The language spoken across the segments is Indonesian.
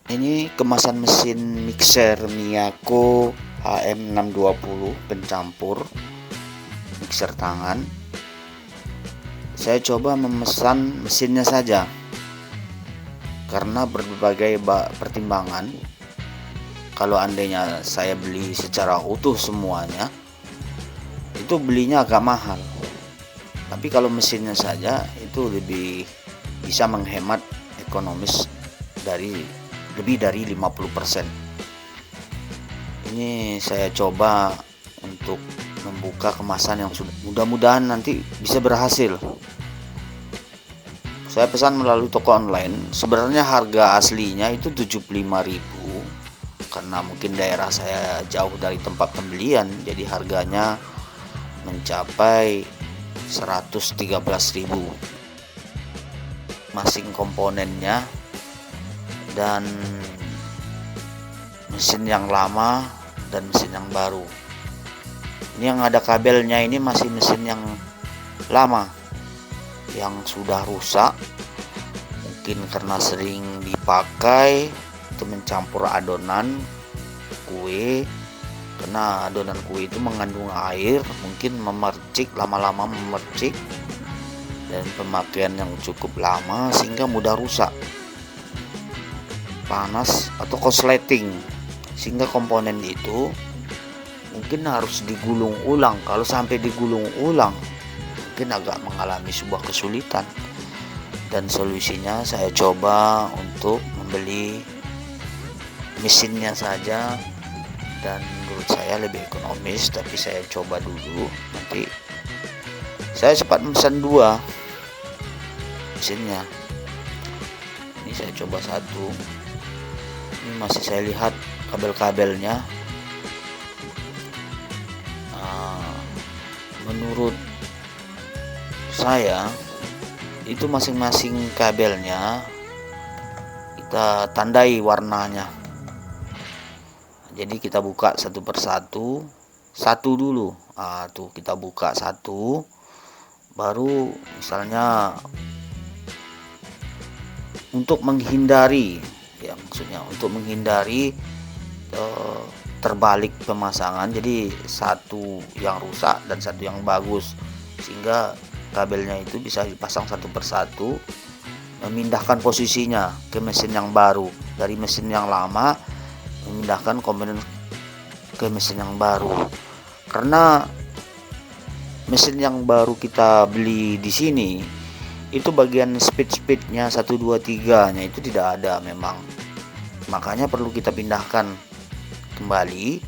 Ini kemasan mesin mixer Miyako HM620 pencampur mixer tangan. Saya coba memesan mesinnya saja karena berbagai pertimbangan. Kalau andainya saya beli secara utuh semuanya, itu belinya agak mahal. Tapi kalau mesinnya saja itu lebih bisa menghemat ekonomis dari lebih dari 50%. Ini saya coba untuk membuka kemasan yang sudah, mudah-mudahan nanti bisa berhasil. Saya pesan melalui toko online. Sebenarnya harga aslinya itu 75.000, karena mungkin daerah saya jauh dari tempat pembelian, jadi harganya mencapai 113.000. Masing komponennya dan mesin yang lama dan mesin yang baru. Ini yang ada kabelnya ini masih mesin yang lama, yang sudah rusak, mungkin karena sering dipakai itu mencampur adonan kue, karena adonan kue itu mengandung air, mungkin memercik, lama-lama memercik, dan pemakaian yang cukup lama sehingga mudah rusak, panas atau korsleting, sehingga komponen itu mungkin harus digulung ulang. Kalau sampai digulung ulang mungkin agak mengalami sebuah kesulitan, dan solusinya saya coba untuk membeli mesinnya saja, dan menurut saya lebih ekonomis. Tapi saya coba dulu, nanti saya sempat pesan 2 mesinnya. Ini saya coba satu, ini masih saya lihat kabel-kabelnya. Menurut saya itu masing-masing kabelnya kita tandai warnanya. Jadi kita buka satu persatu, satu dulu. Tuh kita buka satu, baru misalnya untuk menghindari, ya maksudnya untuk menghindari terbalik pemasangan, jadi satu yang rusak dan satu yang bagus, sehingga kabelnya itu bisa dipasang satu persatu, memindahkan posisinya ke mesin yang baru, dari mesin yang lama memindahkan komponen ke mesin yang baru. Karena mesin yang baru kita beli di sini itu bagian speednya 1 2 3 nya itu tidak ada memang, makanya perlu kita pindahkan kembali,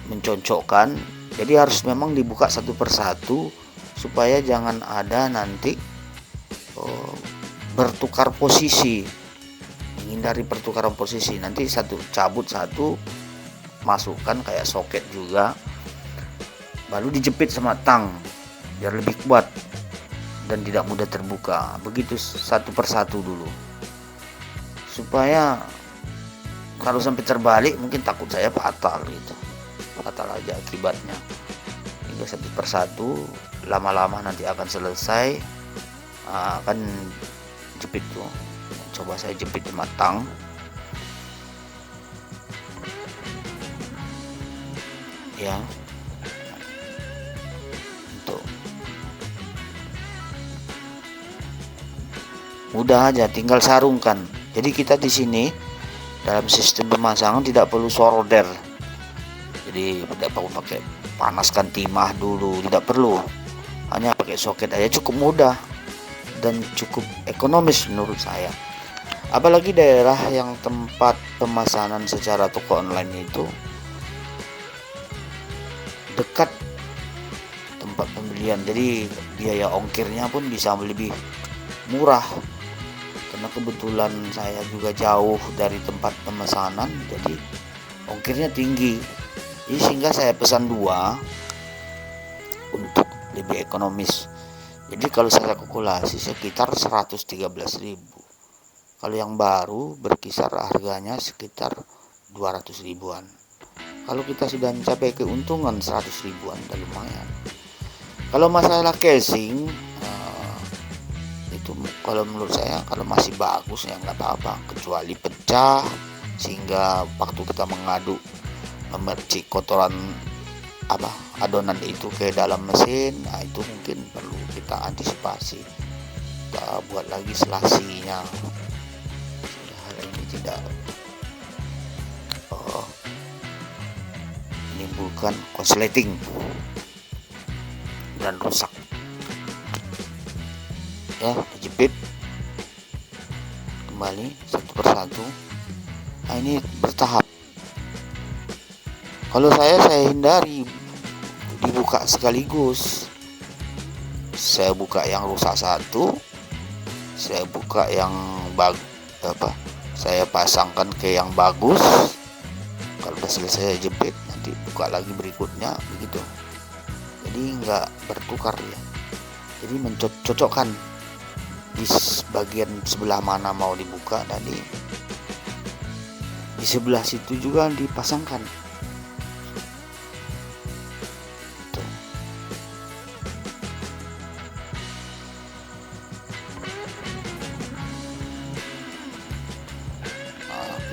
mencocokkan. Jadi harus memang dibuka satu persatu supaya jangan ada nanti bertukar posisi, menghindari pertukaran posisi. Nanti satu cabut, satu masukkan kayak soket juga, baru dijepit sama tang biar lebih kuat dan tidak mudah terbuka. Begitu satu persatu dulu, supaya kalau sampai terbalik mungkin takut saya fatal gitu, fatal aja akibatnya. Hingga satu persatu, lama-lama nanti akan selesai, akan jepit tuh. Coba saya jepit di matang. Ya, untuk mudah aja, tinggal sarungkan. Jadi kita di sini dalam sistem pemasangan tidak perlu solder, jadi tidak perlu pakai panaskan timah dulu, tidak perlu, hanya pakai soket aja cukup mudah dan cukup ekonomis menurut saya. Apalagi daerah yang tempat pemesanan secara toko online itu dekat tempat pembelian, jadi biaya ongkirnya pun bisa lebih murah. Karena kebetulan saya juga jauh dari tempat pemesanan, jadi ongkirnya tinggi. Jadi sehingga saya pesan 2 untuk lebih ekonomis. Jadi kalau saya kalkulasi sekitar 113.000. Kalau yang baru berkisar harganya sekitar 200 ribuan. Kalau kita sudah mencapai keuntungan 100 ribuan, udah lumayan. Kalau masalah casing, itu kalau menurut saya kalau masih bagus ya nggak apa-apa, kecuali pecah sehingga waktu kita mengaduk memercik kotoran adonan itu ke dalam mesin, nah itu mungkin perlu kita antisipasi, kita buat lagi selasinya sehingga hal ini tidak menimbulkan konsleting dan rusak. Ya, dijepit kembali satu persatu. Nah, ini bertahap. Kalau saya hindari dibuka sekaligus. Saya buka yang rusak satu, saya buka yang saya pasangkan ke yang bagus. Kalau udah selesai jepit, nanti buka lagi berikutnya, begitu. Jadi nggak bertukar ya. Jadi mencocokkan di bagian sebelah mana mau dibuka, tadi di sebelah situ juga dipasangkan.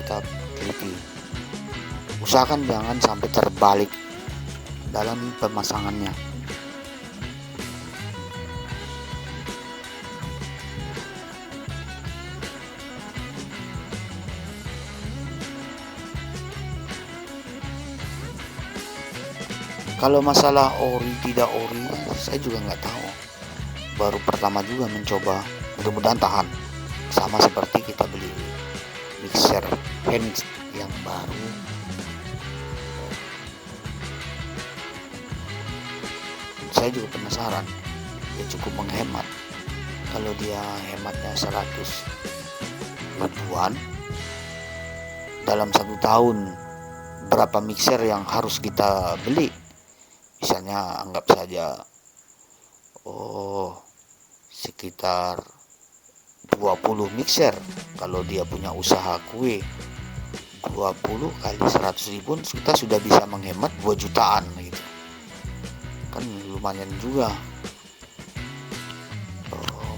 Kita teliti, usahakan jangan sampai terbalik dalam pemasangannya. Kalau masalah ori tidak ori, saya juga nggak tahu, baru pertama juga mencoba. Mudah-mudahan tahan, sama seperti kita beli mixer hand yang baru. Saya juga penasaran, dia cukup menghemat. Kalau dia hematnya 100 ribuan dalam 1 tahun, berapa mixer yang harus kita beli? Misalnya anggap saja sekitar 20 mixer. Kalau dia punya usaha kue, 20 kali 100 ribu, kita sudah bisa menghemat 2 jutaan gitu. Kan lumayan juga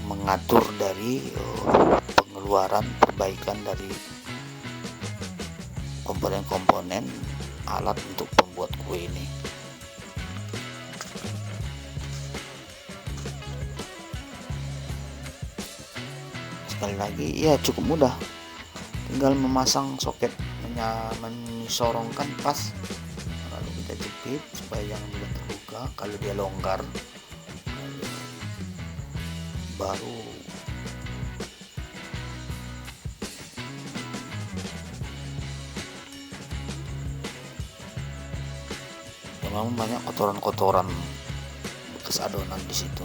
mengatur dari pengeluaran, perbaikan dari komponen-komponen alat untuk membuat kue ini. Sekali lagi, ya cukup mudah, tinggal memasang soket, menyorongkan pas, lalu kita jepit supaya jangan mudah terbuka. Kalau dia longgar, baru memang banyak kotoran-kotoran bekas adonan di situ.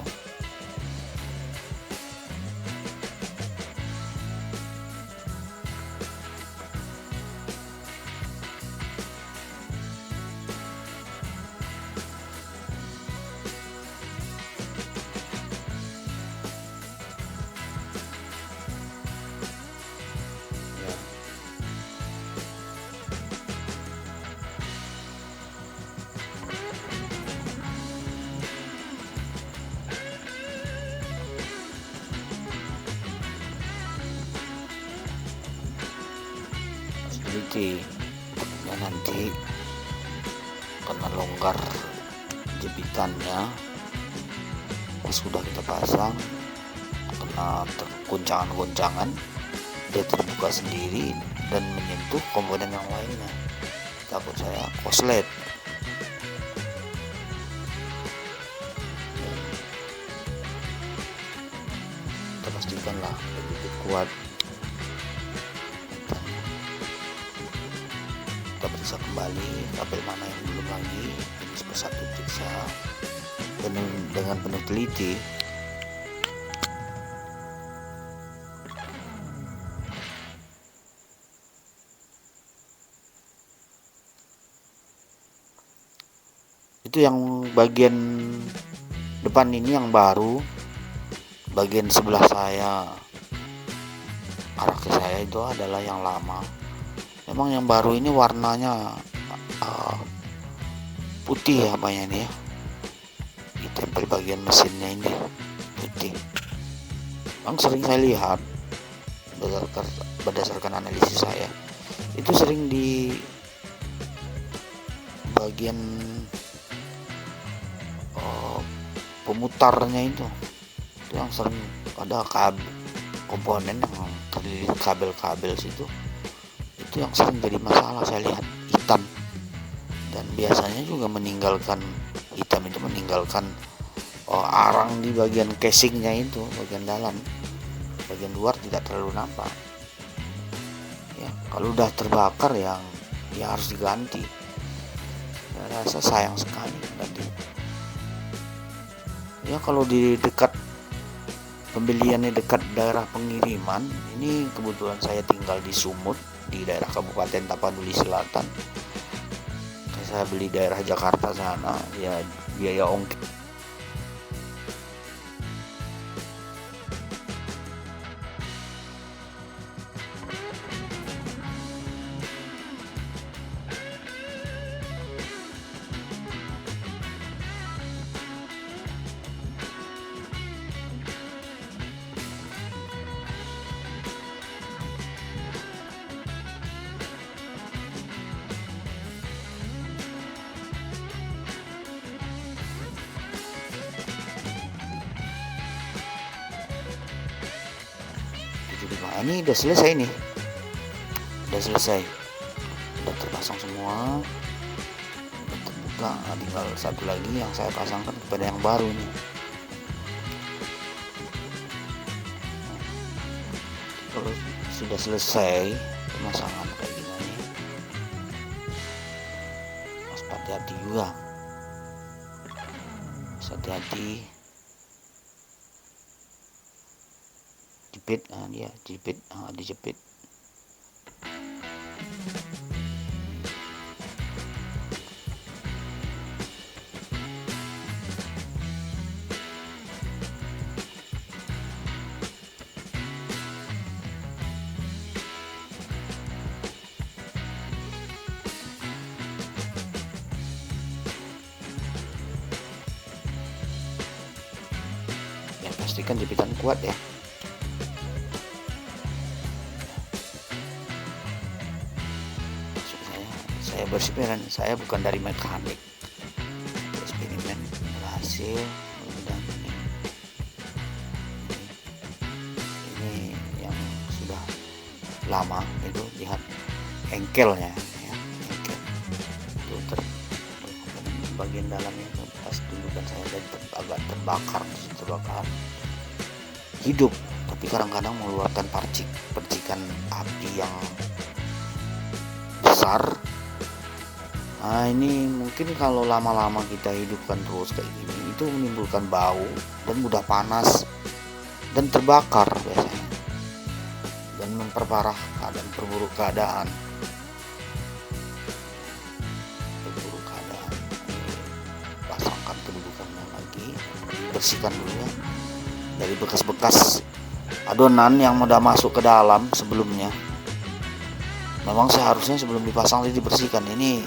Dan nanti karena longgar jepitannya, pas sudah kita pasang, kena goncangan-goncangan, dia terbuka sendiri dan menyentuh komponen yang lainnya. Takut saya koslet. Kita pastikanlah begitu kuat. Kita periksa kembali kabel mana yang belum lagi, jenis persatu periksa dengan penuh teliti. Itu yang bagian depan ini yang baru, bagian sebelah saya, arah ke saya itu adalah yang lama. Memang yang baru ini warnanya putih ya, apanya ini ya, ditempel bagian mesinnya ini putih. Memang sering saya lihat berdasarkan analisis saya, itu sering di bagian pemutarnya itu yang sering ada komponen yang terlilit kabel-kabel situ, itu yang sering jadi masalah. Saya lihat hitam, dan biasanya juga meninggalkan hitam itu meninggalkan arang di bagian casingnya itu, bagian dalam. Bagian luar tidak terlalu nampak ya. Kalau udah terbakar ya harus diganti. Saya rasa sayang sekali nanti ya. Kalau di dekat pembeliannya dekat daerah pengiriman, ini kebetulan saya tinggal di Sumut, di daerah Kabupaten Tapanuli Selatan. Saya beli daerah Jakarta sana ya, biaya ongkir ini udah selesai nih, udah selesai, udah terpasang semua, udah terbuka. Tinggal satu lagi yang saya pasangkan kepada yang baru nih. Kalau sudah selesai pemasangan kayak gini, harus hati-hati juga, harus hati-hati. Jepit, dia jepit, dijepit. Ya pastikan jepitan kuat ya. Saya bereksperimen, saya bukan dari mekanik. Eksperimen berhasil, dan ini yang sudah lama itu, lihat engkelnya ya, engkel itu bagian dalamnya pas tunjukkan saya, dan agak terbakar hidup, tapi kadang-kadang mengeluarkan percikan api yang besar. Nah ini mungkin kalau lama-lama kita hidupkan terus kayak gini, itu menimbulkan bau dan mudah panas dan terbakar biasanya, dan memperparah keadaan, perburuk keadaan. Pasangkan kedudukannya lagi, dibersihkan dulu ya dari bekas-bekas adonan yang udah masuk ke dalam sebelumnya. Memang seharusnya sebelum dipasang dibersihkan. Ini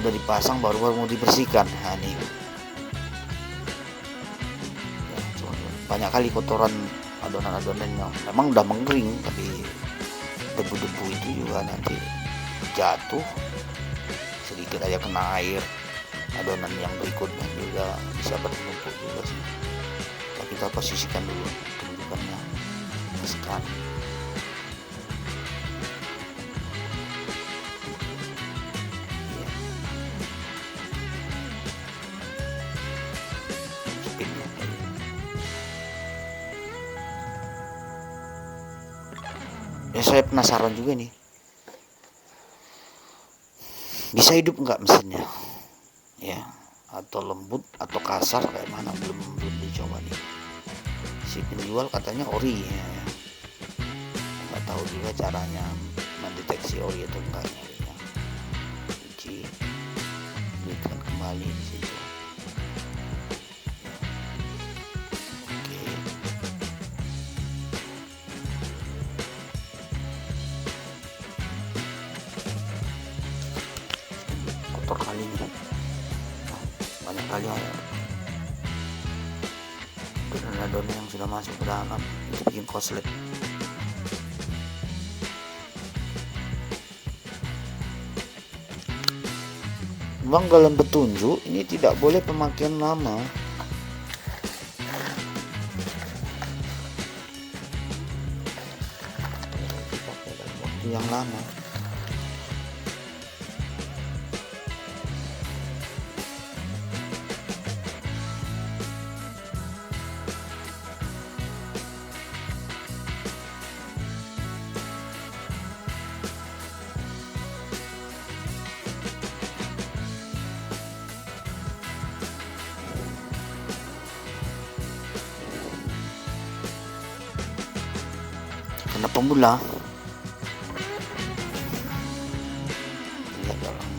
udah dipasang baru mau dibersihkan. Nah ini ya, banyak kali kotoran adonan-adonan yang memang udah mengering, tapi debu-debu itu juga nanti jatuh, sedikit aja kena air, adonan yang berikutnya juga bisa bertumpuk juga sih. Nah, kita posisikan dulu kedudukannya sekarang. Ya saya penasaran juga nih, bisa hidup nggak mesinnya ya, atau lembut atau kasar kayak mana, belum dicoba nih. Si penjual katanya ori ya, nggak tahu juga caranya mendeteksi ori atau enggaknya ya. Uji, berikan kembali di situ. Kali ini banyak kali adonan yang sudah masuk ke dalam itu bikin koslet. Banggalan petunjuk ini tidak boleh pemakaian lama. Dipakai dalam waktu yang lama. Karena pemula lihat dalam.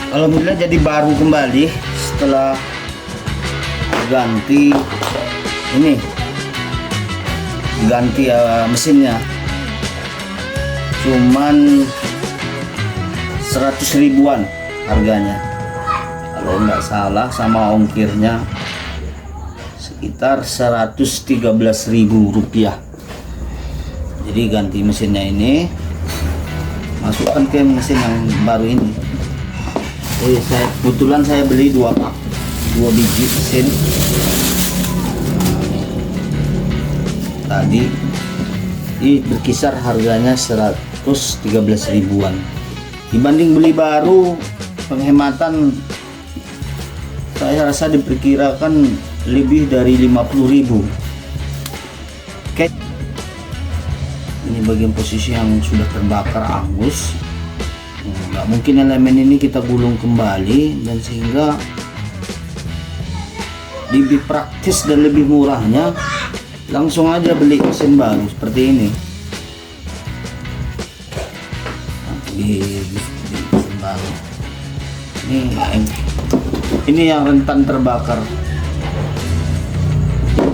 Alhamdulillah jadi baru kembali setelah ganti ini, ganti mesinnya. Cuman 100 ribuan harganya kalau nggak salah, sama ongkirnya sekitar 113.000 rupiah. Jadi ganti mesinnya ini, masukkan ke mesin yang baru ini. Kebetulan saya beli 2 biji mesin tadi, ini berkisar harganya 113 ribuan. Dibanding beli baru, penghematan saya rasa diperkirakan lebih dari 50.000. Oke, ini bagian posisi yang sudah terbakar angus. Nggak mungkin elemen ini kita gulung kembali, dan sehingga lebih praktis dan lebih murahnya langsung aja beli mesin baru seperti ini. Di mesin baru ini yang rentan terbakar.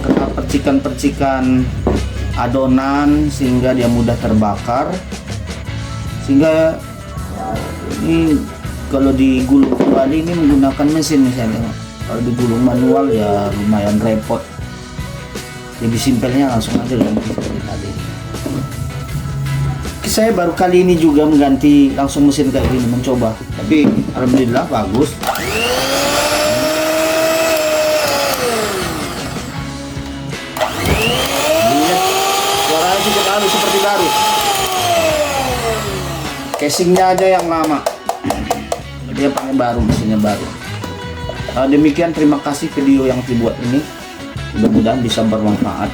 Kenapa percikan-percikan adonan sehingga dia mudah terbakar, sehingga ini kalau digulung kembali ini menggunakan mesin misalnya. Kalau digulung manual ya lumayan repot, lebih simpelnya langsung aja seperti tadi. Saya baru kali ini juga mengganti langsung mesin kayak gini, mencoba, tapi alhamdulillah bagus. Suaranya juga baru seperti baru, casingnya aja yang lama, dia pakai baru, mesinnya baru. Demikian, terima kasih video yang dibuat ini, mudah-mudahan bisa bermanfaat.